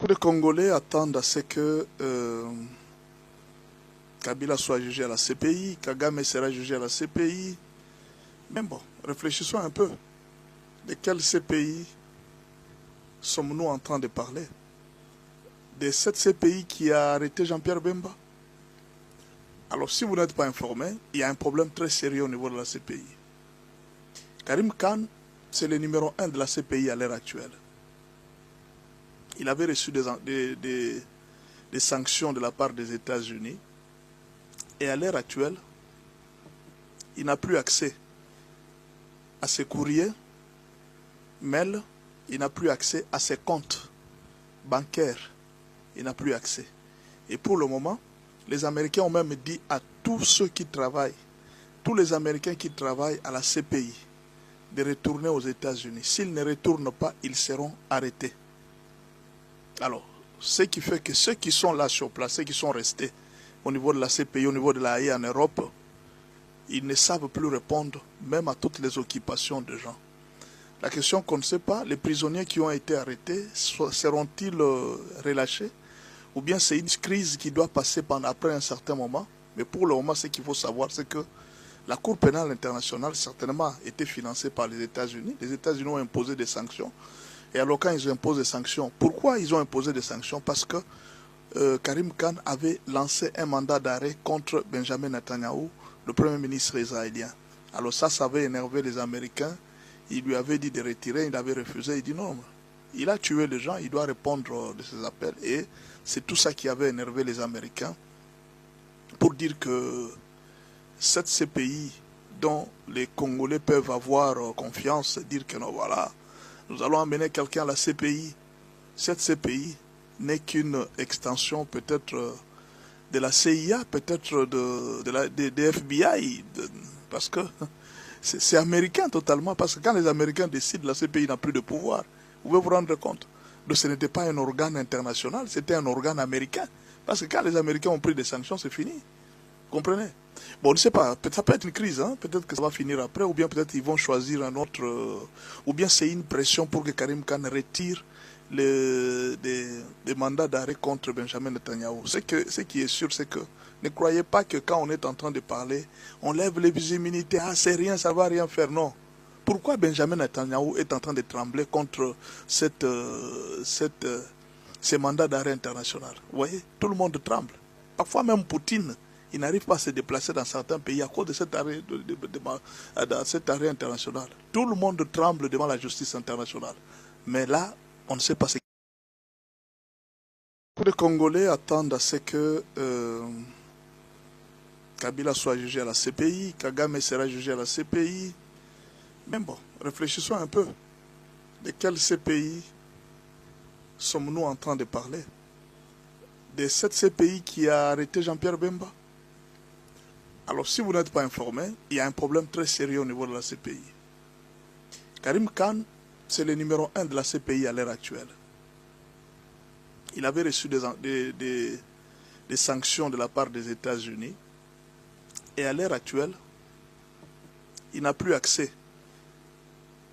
Beaucoup de Congolais attendent à ce que Kabila soit jugé à la CPI, Kagame sera jugé à la CPI. Mais bon, réfléchissons un peu. De quelle CPI sommes-nous en train de parler? De cette CPI qui a arrêté Jean-Pierre Bemba? Alors, si vous n'êtes pas informé, il y a un problème très sérieux au niveau de la CPI. Karim Khan, c'est le numéro 1 de la CPI à l'heure actuelle. Il avait reçu des sanctions de la part des États-Unis. Et à l'heure actuelle, il n'a plus accès à ses courriers, mails, il n'a plus accès à ses comptes bancaires. Il n'a plus accès. Et pour le moment, les Américains ont même dit à tous ceux qui travaillent, tous les Américains qui travaillent à la CPI, de retourner aux États-Unis. S'ils ne retournent pas, ils seront arrêtés. Alors, ce qui fait que ceux qui sont là sur place, ceux qui sont restés au niveau de la CPI, au niveau de la AE en Europe, ils ne savent plus répondre même à toutes les occupations de gens. La question qu'on ne sait pas, les prisonniers qui ont été arrêtés, seront-ils relâchés? Ou bien c'est une crise qui doit passer après un certain moment? Mais pour le moment, ce qu'il faut savoir, c'est que la Cour pénale internationale, certainement, était financée par les États-Unis. Les États-Unis ont imposé des sanctions. Et alors quand ils imposent des sanctions, pourquoi ils ont imposé des sanctions? Parce que Karim Khan avait lancé un mandat d'arrêt contre Benjamin Netanyahou, le Premier ministre israélien. Alors ça avait énervé les Américains. Il lui avait dit de retirer, il avait refusé. Il dit non, il a tué les gens, il doit répondre de ses appels. Et c'est tout ça qui avait énervé les Américains pour dire que cette CPI dont les Congolais peuvent avoir confiance, dire que non, voilà, nous allons amener quelqu'un à la CPI. Cette CPI n'est qu'une extension peut-être de la CIA, peut-être de FBI, parce que c'est américain totalement, parce que quand les Américains décident, la CPI n'a plus de pouvoir. Vous pouvez vous rendre compte. Donc ce n'était pas un organe international, c'était un organe américain. Parce que quand les Américains ont pris des sanctions, c'est fini. Vous comprenez? Bon, on ne sait pas, ça peut être une crise, hein? Peut-être que ça va finir après, ou bien peut-être qu'ils vont choisir un autre... ou bien c'est une pression pour que Karim Khan retire des mandats d'arrêt contre Benjamin Netanyahou. Ce qui est sûr, c'est que ne croyez pas que quand on est en train de parler, on lève les immunités, ah c'est rien, ça ne va rien faire, non. Pourquoi Benjamin Netanyahou est en train de trembler contre ces mandats d'arrêt international? Vous voyez, tout le monde tremble. Parfois même Poutine, il n'arrive pas à se déplacer dans certains pays à cause de cet arrêt, cet arrêt international. Tout le monde tremble devant la justice internationale. Mais là, on ne sait pas ce qui... Beaucoup de Congolais attendent à ce que Kabila soit jugé à la CPI, Kagame sera jugé à la CPI. Mais bon, réfléchissons un peu. De quelle CPI sommes-nous en train de parler? De cette CPI qui a arrêté Jean-Pierre Bemba? Alors, si vous n'êtes pas informé, il y a un problème très sérieux au niveau de la CPI. Karim Khan, c'est le numéro 1 de la CPI à l'heure actuelle. Il avait reçu des sanctions de la part des États-Unis. Et à l'heure actuelle, il n'a plus accès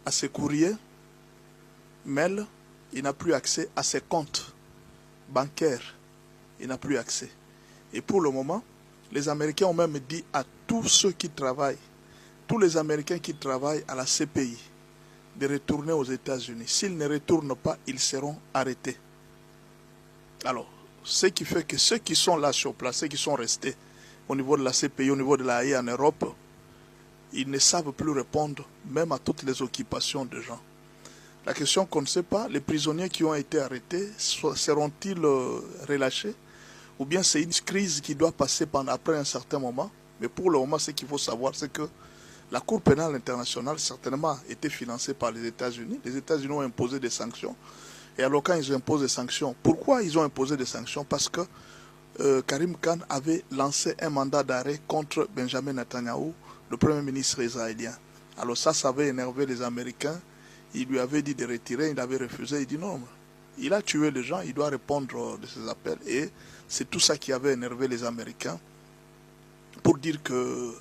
à ses courriers, mails, il n'a plus accès à ses comptes bancaires. Il n'a plus accès. Et pour le moment, les Américains ont même dit à tous ceux qui travaillent, tous les Américains qui travaillent à la CPI, de retourner aux États-Unis. S'ils ne retournent pas, ils seront arrêtés. Alors, ce qui fait que ceux qui sont là sur place, ceux qui sont restés au niveau de la CPI, au niveau de la AE en Europe, ils ne savent plus répondre même à toutes les occupations de gens. La question qu'on ne sait pas, les prisonniers qui ont été arrêtés, seront-ils relâchés? Ou bien c'est une crise qui doit passer après un certain moment? Mais pour le moment, ce qu'il faut savoir, c'est que la Cour pénale internationale, certainement, était financée par les États-Unis. Les États-Unis ont imposé des sanctions. Et alors quand ils imposent des sanctions, pourquoi ils ont imposé des sanctions? Parce que Karim Khan avait lancé un mandat d'arrêt contre Benjamin Netanyahou, le Premier ministre israélien. Alors ça avait énervé les Américains. Il lui avait dit de retirer, il avait refusé. Il dit non, il a tué les gens, il doit répondre de ses appels. Et c'est tout ça qui avait énervé les Américains pour dire que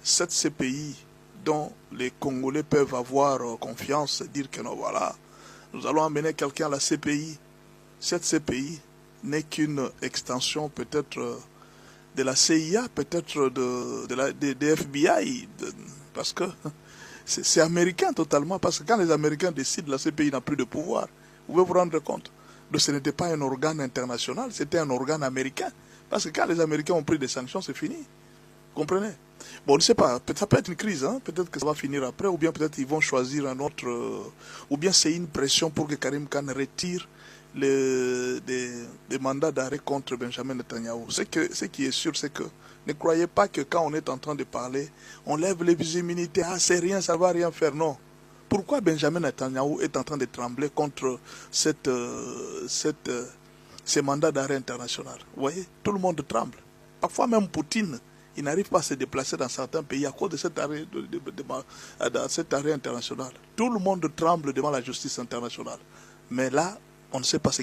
cette CPI dont les Congolais peuvent avoir confiance, dire que non, voilà, nous allons amener quelqu'un à la CPI. cette CPI n'est qu'une extension peut-être de la CIA, peut-être des FBI, parce que c'est américain totalement, parce que quand les Américains décident, la CPI n'a plus de pouvoir. Vous pouvez vous rendre compte. Donc ce n'était pas un organe international, c'était un organe américain. Parce que quand les Américains ont pris des sanctions, c'est fini. Vous comprenez? Bon, on ne sait pas, ça peut être une crise, hein? Peut-être que ça va finir après, ou bien peut-être ils vont choisir un autre, ou bien c'est une pression pour que Karim Khan retire des mandats d'arrêt contre Benjamin Netanyahou. Ce qui est sûr, c'est que ne croyez pas que quand on est en train de parler, on lève les immunités, ah c'est rien, ça ne va rien faire, non. Pourquoi Benjamin Netanyahou est en train de trembler contre ces mandats d'arrêt international? Vous voyez, tout le monde tremble. Parfois même Poutine, il n'arrive pas à se déplacer dans certains pays à cause de cet arrêt, cet arrêt international. Tout le monde tremble devant la justice internationale. Mais là, on ne sait pas ce